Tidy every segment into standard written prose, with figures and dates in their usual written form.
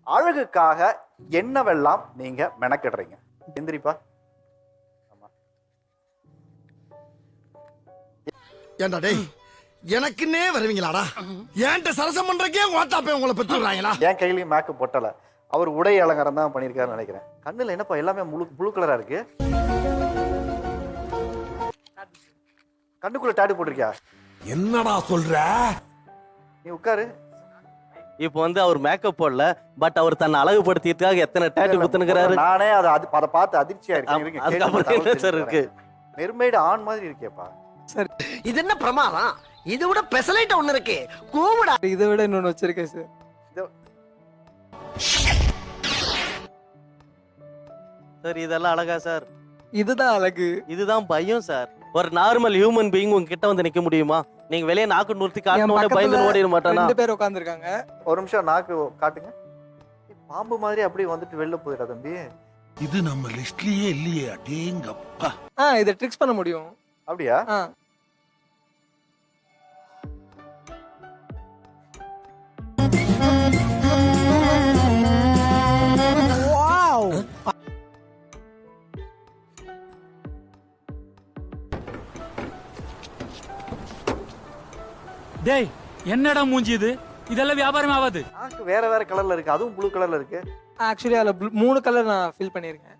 அழகுக்காக என்னவெல்லாம் நீங்க மெனக்கிடுறீங்க? எந்திரிப்பா. ஆமா. ஏண்டா டேய், எனக்குன்னே வருவீங்களாடா? ஏன்ட்ட சரசம் பண்றக்கே ஓட்டாப்பே உங்களை பெற்றுறாங்களா? என் கையிலயும் மேக்கப் பொட்டல. அவர் உடை அலங்காரம் தான் பண்ணியிருக்காருன்னு நினைக்கிறேன். கண்ணுல என்னப்பா எல்லாமே ப்ளூ கலரா இருக்கு. கண்ணுக்குள்ள டாட்டு போட்டிருக்கியா? என்னடா சொல்ற? நீ உட்காரு. இப்போ வந்து அவர் மேக்கப் போடல, பட் அவர் தன்னை அழகுபடுத்தியதுக்காக எத்தனை டாட்டு குத்துனுக்குறாரு. நானே அதை பார்த்து அதிர்ச்சியா இருக்கேன். அதுக்கப்புறம் என்ன சார் இருக்கு? மெர்மெய்டு ஆண் மாதிரி இருக்கேப்பா. சார் இது என்ன பிரமாதம்? இது விட பெசலைட் ஒண்ணு இருக்கு. கூவுடா. இதை விட இன்னொன்னு வச்சிருக்கேன் சார். சார் இதெல்லாம் அழகா சார்? இதுதான் அழகு. இதுதான் பயம் சார். ஒரு நார்மல் ஹியூமன் பீயிங் உங்ககிட்ட வந்து நிக்க முடியுமா? நீங்க வெளியே நாக்கு நூர்த்தி காட்டனோட பயந்து ஓடிட மாட்டானா? 2 பேர் உட்கார்ந்திருக்காங்க. ஒரு நிமிஷம் நாக்கு காட்டுங்க. பாம்பு மாதிரி அப்படியே வந்துட்டு வெளில போயிடா தம்பி. இது நம்ம லிஸ்ட்லயே இல்லையே. அடேங்கப்பா. இத ட்ரிக்ஸ் பண்ண முடியும். அப்படியா? டேய் என்னடா மூஞ்சி இது? இதெல்லாம் வியாபாரம் ஆகாது. நாக்கு வேற வேற கலர்ல இருக்கு. அதுவும் ப்ளூ கலர்ல இருக்கு. ஆக்சுவலி அதுல 3 கலர் நான் ஃபில் பண்ணிருக்கேன்.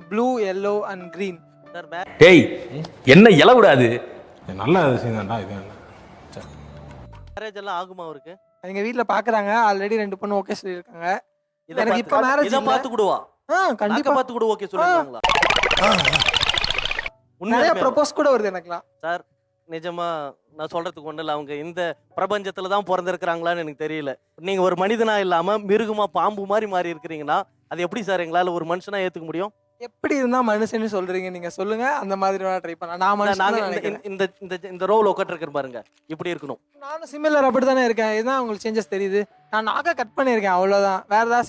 Blue, yellow and green. Sir டேய் என்ன இல விடாது. நல்ல விஷயம் தான்டா இது. மேரேஜ் எல்லாம் ஆகுமா அவருக்கு? எங்க வீட்ல பாக்குறாங்க. ஆல்ரெடி 2 பொண்ணு ஓகே சொல்லிருக்காங்க. எனக்கு இப்ப இத மேரேஜ் பார்த்து கூடுவா? கண்டிப்பா பார்த்து கூட ஓகே சொல்லுவாங்களா? நிறைய ப்ரோபோஸ் கூட வருது எனக்குலாம். சார் நிஜமா நான் சொல்றதுக்கு ஒண்ணு இல்ல. அவங்க இந்த பிரபஞ்சத்துல தான் பிறந்திருக்கிறாங்களான்னு எனக்கு தெரியல. நீங்க ஒரு மனிதனா இல்லாம மிருகமா பாம்பு மாதிரி மாறி இருக்கிறீங்கன்னா அது எப்படி சார் எங்களால ஒரு மனுஷனா ஏத்துக்க முடியும்? எப்படி இருந்தா மனுஷன்னு சொல்றீங்க நீங்க? சொல்லுங்க. அந்த மாதிரி நான் ட்ரை பண்ணலாம். நான் மனுஷன். இந்த ரோல் உட்கார்ந்திருக்கேன் பாருங்க, இப்படி இருக்கணும். நானும் சிமிலர் அப்படிதானே இருக்கேன். இதுதான் உங்களுக்கு சேஞ்சஸ் தெரியுது. நான் நாக்க கட் பண்ணிருக்கேன், அவ்வளவுதான். வேற ஏதாவது